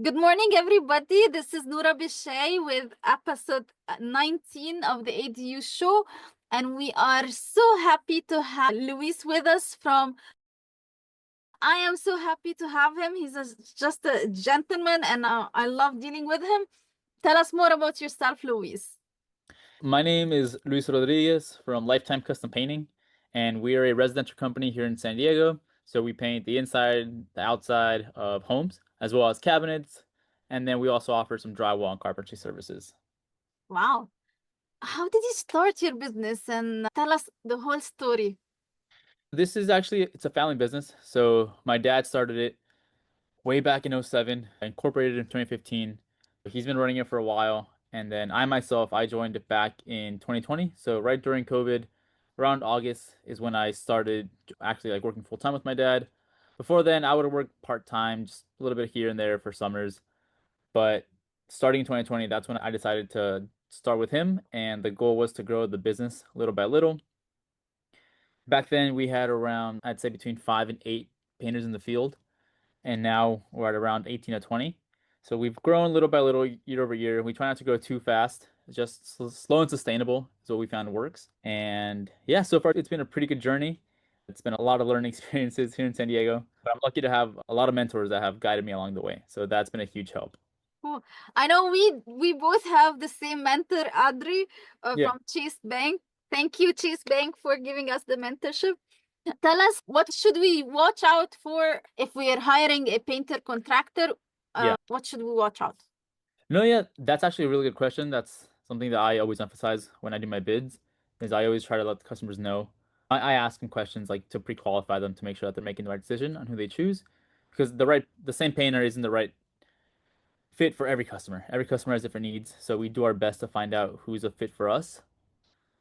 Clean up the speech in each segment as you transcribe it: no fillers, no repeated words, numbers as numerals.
Good morning, everybody. This is Noura Bishay with episode 19 of the ADU show. And we are so happy to have Luis with us from. I am so happy to have him. He's just a gentleman, and I love dealing with him. Tell us more about yourself, Luis. My name is Luis Rodriguez from Lifetime Custom Painting, and we are a residential company here in San Diego. So we paint the inside, the outside of homes, as well as cabinets, and then we also offer some drywall and carpentry services. Wow. How did you start your business? And tell us the whole story. This is actually it's a family business. So my dad started it way back in '07, incorporated in 2015. He's been running it for a while. And then I joined it back in 2020. So right during COVID, around August is when I started actually like working full time with my dad. Before then, I would have worked part time, just a little bit here and there for summers. But starting in 2020, that's when I decided to start with him. And the goal was to grow the business little by little. Back then, we had around, I'd say between 5 and 8 painters in the field, and now we're at around 18 to 20. So we've grown little by little year over year. We try not to grow too fast. Just slow and sustainable is what we found works. And yeah, so far it's been a pretty good journey. It's been a lot of learning experiences here in San Diego. But I'm lucky to have a lot of mentors that have guided me along the way. So that's been a huge help. Cool. I know we both have the same mentor, Adri, Yeah. from Chase Bank. Thank you, Chase Bank, for giving us the mentorship. Tell us, what should we watch out for if we are hiring a painter contractor? Yeah. What should we watch out? No, yeah, that's actually a really good question. That's something that I always emphasize when I do my bids, is I always try to let the customers know. I ask them questions like to pre-qualify them to make sure that they're making the right decision on who they choose, because the same painter isn't the right fit for every customer. Every customer has different needs, so we do our best to find out who's a fit for us.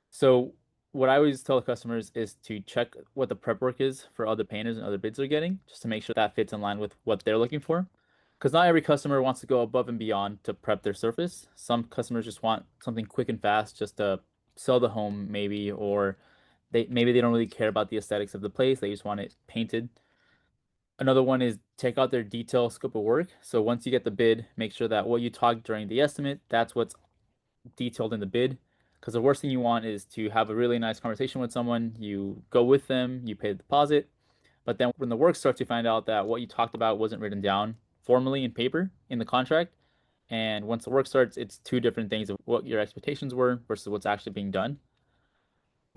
So what I always tell the customers is to check what the prep work is for other painters and other bids they're getting, just to make sure that fits in line with what they're looking for. Because not every customer wants to go above and beyond to prep their surface. Some customers just want something quick and fast just to sell the home, maybe, or they don't really care about the aesthetics of the place. They just want it painted. Another one is check out their detail scope of work. So once you get the bid, make sure that what you talked during the estimate, that's what's detailed in the bid. Because the worst thing you want is to have a really nice conversation with someone, you go with them, you pay the deposit, but then when the work starts, you find out that what you talked about wasn't written down formally in paper in the contract. And once the work starts, it's two different things of what your expectations were versus what's actually being done.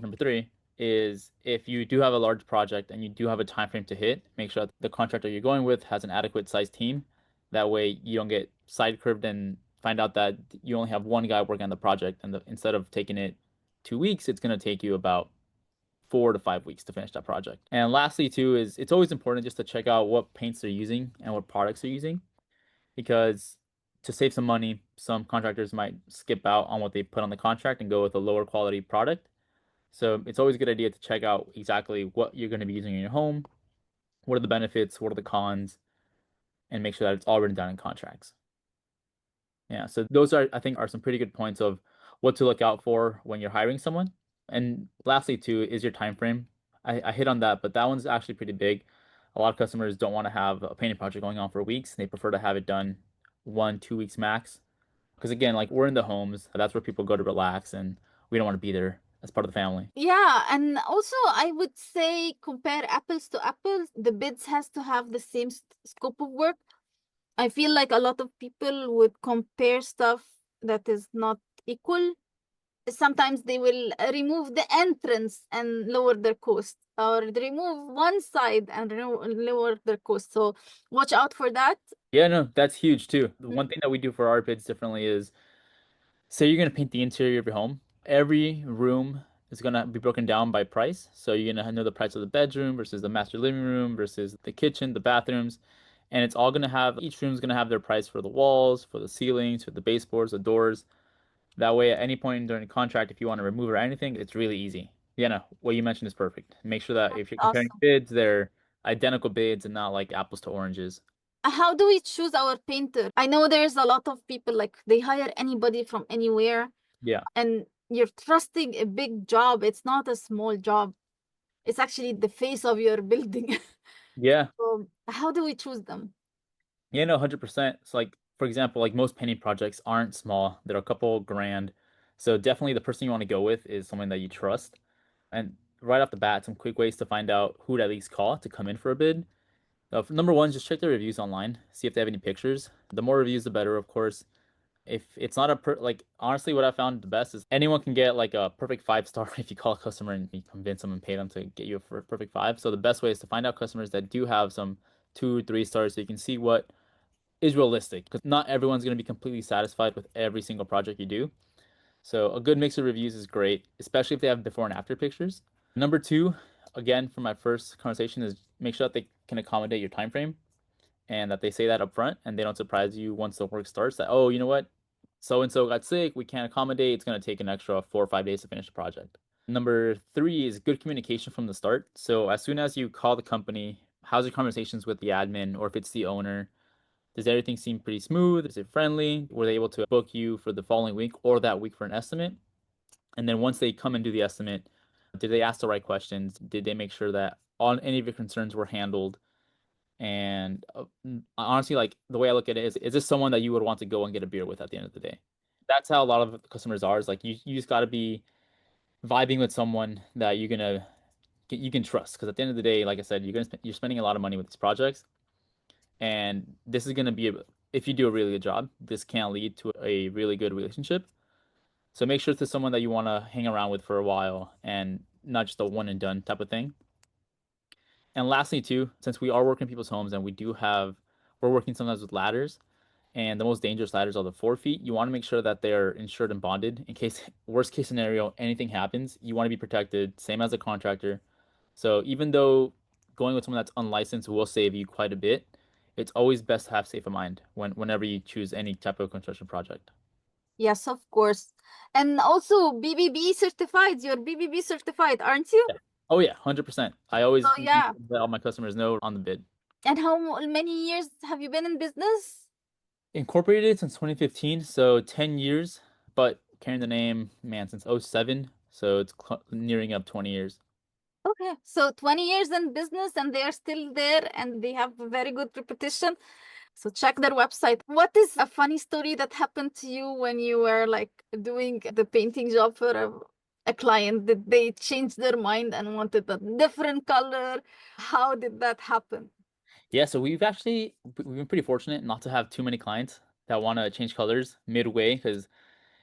Number three is if you do have a large project and you do have a time frame to hit, make sure that the contractor you're going with has an adequate sized team. That way you don't get side curved and find out that you only have one guy working on the project, and instead of taking it 2 weeks, it's going to take you about 4 to 5 weeks to finish that project. And lastly, too, is it's always important just to check out what paints they're using and what products they're using, because to save some money, some contractors might skip out on what they put on the contract and go with a lower quality product. So it's always a good idea to check out exactly what you're going to be using in your home, what are the benefits, what are the cons, and make sure that it's all written down in contracts. Yeah, so those are, I think, are some pretty good points of what to look out for when you're hiring someone. And lastly, too, is your time frame. I hit on that, but that one's actually pretty big. A lot of customers don't want to have a painting project going on for weeks. They prefer to have it done 1, 2 weeks max. Because again, like we're in the homes, that's where people go to relax, and we don't want to be there as part of the family. Yeah, and also I would say compare apples to apples. The bids has to have the same scope of work. I feel like a lot of people would compare stuff that is not equal. Sometimes they will remove the entrance and lower their cost, or they remove one side and lower their cost. So watch out for that. Yeah, no, that's huge too. The one thing that we do for our bids differently is say you're gonna paint the interior of your home. Every room is gonna be broken down by price. So you're gonna know the price of the bedroom versus the master living room versus the kitchen, the bathrooms, and it's all gonna have each room's gonna have their price for the walls, for the ceilings, for the baseboards, the doors. That way, at any point during the contract, if you want to remove or anything, it's really easy. Yeah, no, what you mentioned is perfect. Make sure that if you're comparing Awesome. bids, they're identical bids and not like apples to oranges. How do we choose our painter? I know there's a lot of people like they hire anybody from anywhere, Yeah. and you're trusting a big job. It's not a small job. It's actually the face of your building. Yeah. So how do we choose them? Yeah, no, 100%. So like for example, like most painting projects aren't small. They're a couple grand. So definitely the person you want to go with is someone that you trust. And right off the bat, some quick ways to find out who to at least call to come in for a bid. Number one, just check their reviews online, see if they have any pictures. The more reviews, the better, of course. If it's not like honestly, what I found the best is anyone can get like a perfect 5 star if you call a customer and you convince them and pay them to get you a perfect five. So the best way is to find out customers that do have some 2, 3 stars so you can see what is realistic because not everyone's going to be completely satisfied with every single project you do. So a good mix of reviews is great, especially if they have before and after pictures. Number two, again, for my first conversation is make sure that they can accommodate your time frame and that they say that up front and they don't surprise you once the work starts that, oh, you know what? So and so got sick, we can't accommodate. It's going to take an extra 4 or 5 days to finish the project. Number three is good communication from the start. So as soon as you call the company, how's your conversations with the admin or if it's the owner? Does everything seem pretty smooth? Is it friendly? Were they able to book you for the following week or that week for an estimate? And then once they come and do the estimate, did they ask the right questions? Did they make sure that all any of your concerns were handled? And honestly, like the way I look at it is this someone that you would want to go and get a beer with at the end of the day? That's how a lot of customers are. Is like you just got to be vibing with someone that you can trust. Because at the end of the day, like I said, you're spending a lot of money with these projects, and this is gonna be if you do a really good job, this can lead to a really good relationship. So make sure it's someone that you want to hang around with for a while and not just a one and done type of thing. And lastly, too, since we are working in people's homes and we're working sometimes with ladders, and the most dangerous ladders are the 4 feet. You want to make sure that they're insured and bonded in case, worst case scenario, anything happens. You want to be protected, same as a contractor. So even though going with someone that's unlicensed will save you quite a bit, it's always best to have safe of mind whenever you choose any type of construction project. Yes, of course. And also BBB certified. You're BBB certified, aren't you? Yeah. Oh yeah, 100%. I So always yeah. let all my customers know on the bid. And how many years have you been in business? Incorporated since 2015, so 10 years, but carrying the name, man, since '07, so it's nearing up 20 years. Okay, so 20 years in business and they are still there and they have a very good reputation. So check their website. What is a funny story that happened to you when you were like doing the painting job for a client? Did they change their mind and wanted a different color? How did that happen? Yeah, so we've been pretty fortunate not to have too many clients that want to change colors midway because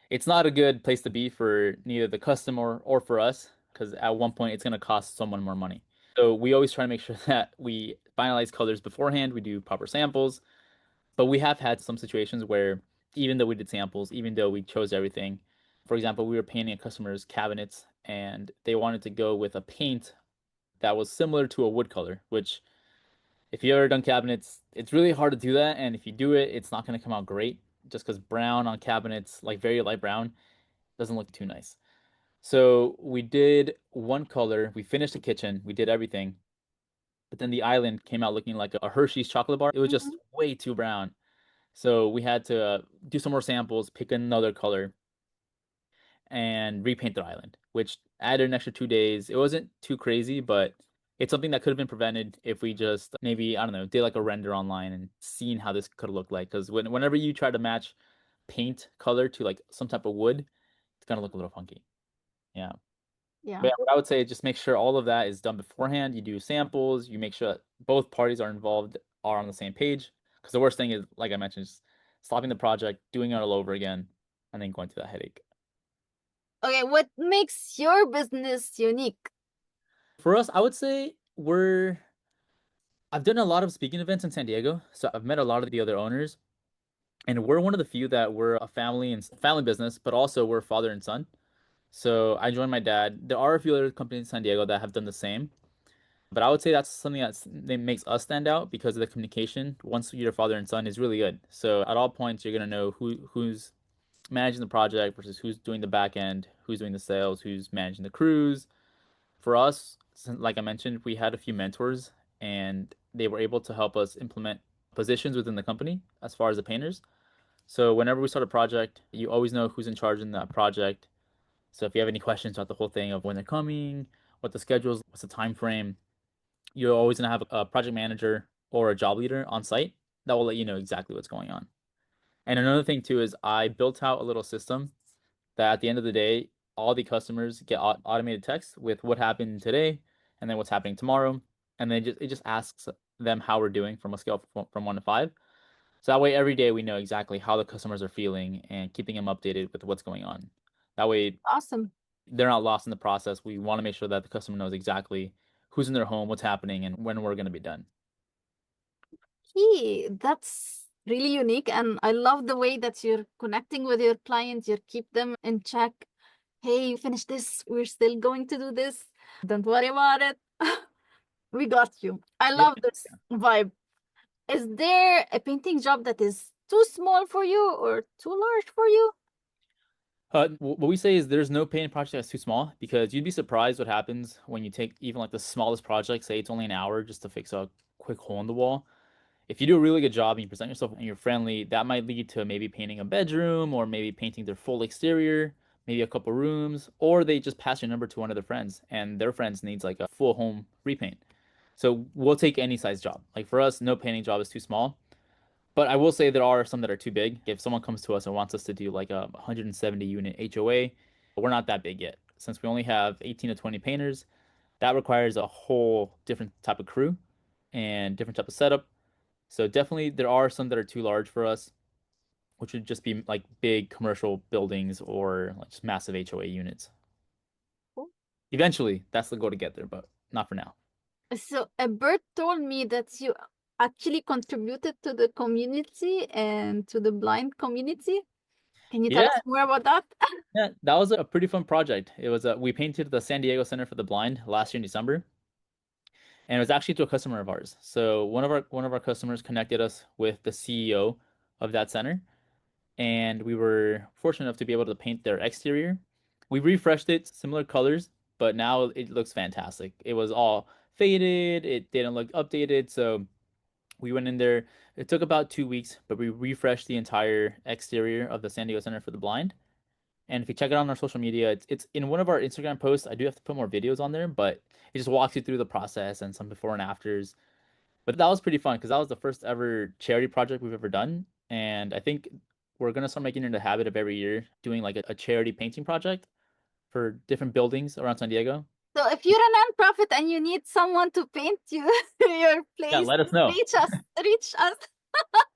it's not a good place to be for neither the customer or for us because at one point it's going to cost someone more money. So we always try to make sure that we finalize colors beforehand, we do proper samples, but we have had some situations where even though we did samples, even though we chose everything, for example, we were painting a customer's cabinets and they wanted to go with a paint that was similar to a wood color, which if you ever done cabinets, it's really hard to do that. And if you do it, it's not going to come out great just because brown on cabinets, like very light brown, doesn't look too nice. So we did one color. We finished the kitchen. We did everything. But then the island came out looking like a Hershey's chocolate bar. It was just Mhm. way too brown. So we had to do some more samples, pick another color, and repaint the island, which added an extra 2 days. It wasn't too crazy, but it's something that could have been prevented if we just maybe, I don't know, did like a render online and seen how this could look like. Because whenever you try to match paint color to like some type of wood, it's gonna look a little funky. Yeah. But Yeah. yeah, what I would say is just make sure all of that is done beforehand. You do samples, you make sure that both parties are involved, are on the same page. Because the worst thing is, like I mentioned, is stopping the project, doing it all over again, and then going through that headache. Okay, what makes your business unique? For us, I would say I've done a lot of speaking events in San Diego, so I've met a lot of the other owners, and we're one of the few that we're a family and family business, but also we're father and son. So I joined my dad. There are a few other companies in San Diego that have done the same, but I would say that's something that makes us stand out because of the communication. Once you're father and son is really good. So at all points, you're gonna know who's managing the project versus who's doing the back end, who's doing the sales, who's managing the crews. For us, like I mentioned, we had a few mentors and they were able to help us implement positions within the company as far as the painters. So whenever we start a project, you always know who's in charge in that project. So if you have any questions about the whole thing of when they're coming, what the schedule is, what's the time frame, you're always gonna have a project manager or a job leader on site that will let you know exactly what's going on. And another thing too is I built out a little system that at the end of the day, all the customers get automated text with what happened today and then what's happening tomorrow. And then it just asks them how we're doing from a scale from 1 to 5. So that way, every day we know exactly how the customers are feeling and keeping them updated with what's going on. That way, Awesome. they're not lost in the process. We want to make sure that the customer knows exactly who's in their home, what's happening, and when we're going to be done. That's really unique. And I love the way that you're connecting with your clients, you keep them in check. Hey, you finished this. We're still going to do this. Don't worry about it. We got you. I Yeah. love this vibe. Is there a painting job that is too small for you or too large for you? What we say is there's no painting project that's too small because you'd be surprised what happens when you take even like the smallest project, say it's only an hour just to fix a quick hole in the wall. If you do a really good job and you present yourself and you're friendly, that might lead to maybe painting a bedroom or maybe painting their full exterior, maybe a couple rooms, or they just pass your number to one of their friends and their friends needs like a full home repaint. So we'll take any size job. Like for us, no painting job is too small. But I will say there are some that are too big. If someone comes to us and wants us to do like a 170 unit HOA, we're not that big yet. Since we only have 18 to 20 painters, that requires a whole different type of crew and different type of setup. So definitely there are some that are too large for us, which would just be like big commercial buildings or like just massive HOA units. Eventually, that's the goal to get there, but not for now. So a bird told me that you actually contributed to the community and to the blind community. Can you tell Yeah, us more about that? yeah, that was a pretty fun project. It was we painted the San Diego Center for the Blind last year in December, and it was actually to a customer of ours. So one of our customers connected us with the CEO of that center, and we were fortunate enough to be able to paint their exterior. We refreshed it, similar colors, but now it looks fantastic. It was all faded, it didn't look updated, so we went in there. It took about 2 weeks, but we refreshed the entire exterior of the San Diego Center for the Blind. And if you check it out on our social media, it's in one of our Instagram posts. I do have to put more videos on there, but it just walks you through the process and some before and afters. But that was pretty fun because that was the first ever charity project we've ever done. And I think we're gonna start making it a habit of every year doing like a charity painting project for different buildings around San Diego. So if you're a nonprofit and you need someone to paint you your Yeah, place, let us know. reach us. Reach us.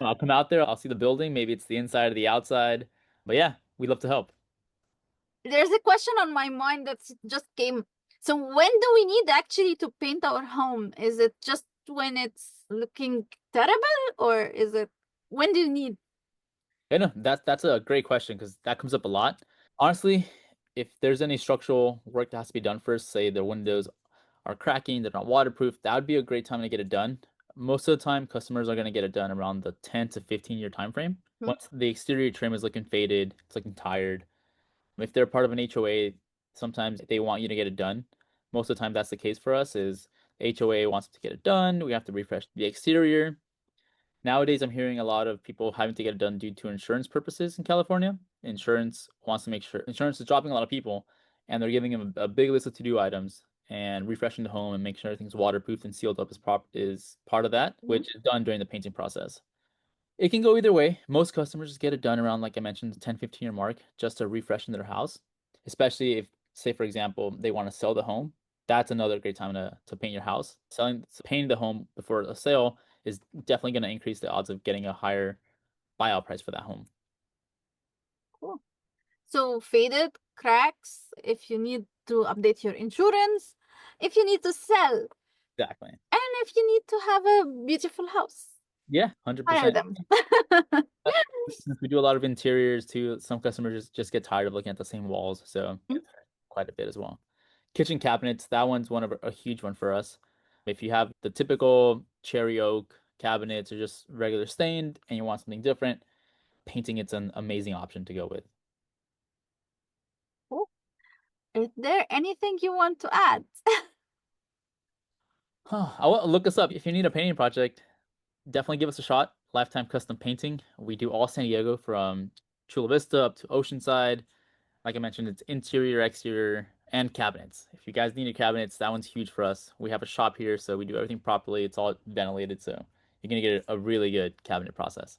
I'll come out there, I'll see the building. Maybe it's the inside or the outside. But yeah, we'd love to help. There's a question on my mind that just came. So when do we need actually to paint our home? Is it just when it's looking terrible, or is it when do you need? Yeah, no, that's a great question because that comes up a lot. Honestly, if there's any structural work that has to be done first, say the windows are cracking, they're not waterproof, that would be a great time to get it done. Most of the time, customers are going to get it done around the 10 to 15-year time frame. Hmm? Once the exterior trim is looking faded, it's looking tired. If they're part of an HOA, sometimes they want you to get it done. Most of the time, that's the case for us. Is HOA wants to get it done. We have to refresh the exterior. Nowadays, I'm hearing a lot of people having to get it done due to insurance purposes in California. Insurance wants to make sure insurance is dropping a lot of people, and they're giving them a big list of to-do items and refreshing the home and make sure everything's waterproof and sealed up is part of that, Mhm. which is done during the painting process. It can go either way. Most customers just get it done around, like I mentioned, the 10, 15-year mark just to refresh in their house, especially if, say, for example, they want to sell the home. That's another great time to paint your house. Painting the home before a sale is definitely going to increase the odds of getting a higher buyout price for that home. Cool. So faded, cracks, if you need to update your insurance, if you need to sell, Exactly. and if you need to have a beautiful house, Yeah, hire 100%. them. Since we do a lot of interiors too, some customers just get tired of looking at the same walls, so quite a bit as well. Kitchen cabinets, that one's one of a huge one for us. If you have the typical cherry oak cabinets or just regular stained and you want something different, painting it's an amazing option to go with. Cool. Is there anything you want to add? I will look us up if you need a painting project. Definitely give us a shot. Lifetime Custom Painting. We do all San Diego from Chula Vista up to Oceanside. Like I mentioned, it's interior, exterior, and cabinets. If you guys need your cabinets, that one's huge for us. We have a shop here, so we do everything properly. It's all ventilated, so you're gonna get a really good cabinet process.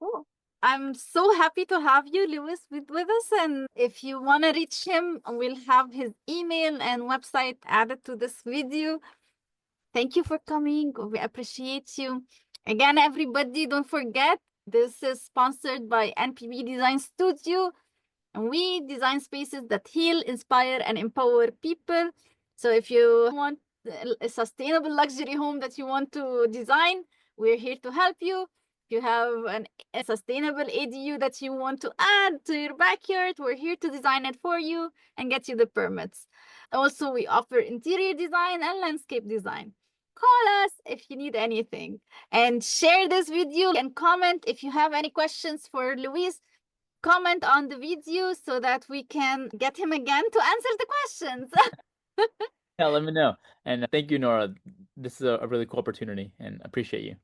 Cool. I'm so happy to have you, Lewis, with us. And if you want to reach him, we'll have his email and website added to this video. Thank you for coming. We appreciate you. Again, everybody, don't forget, this is sponsored by NPB Design Studio. And we design spaces that heal, inspire, and empower people. So if you want a sustainable luxury home that you want to design, we're here to help you. If you have a sustainable ADU that you want to add to your backyard, we're here to design it for you and get you the permits. Also, we offer interior design and landscape design. Call us if you need anything. And share this video and comment if you have any questions for Luis. Comment on the video so that we can get him again to answer the questions. Yeah, let me know. And thank you, Noura. This is a really cool opportunity and appreciate you.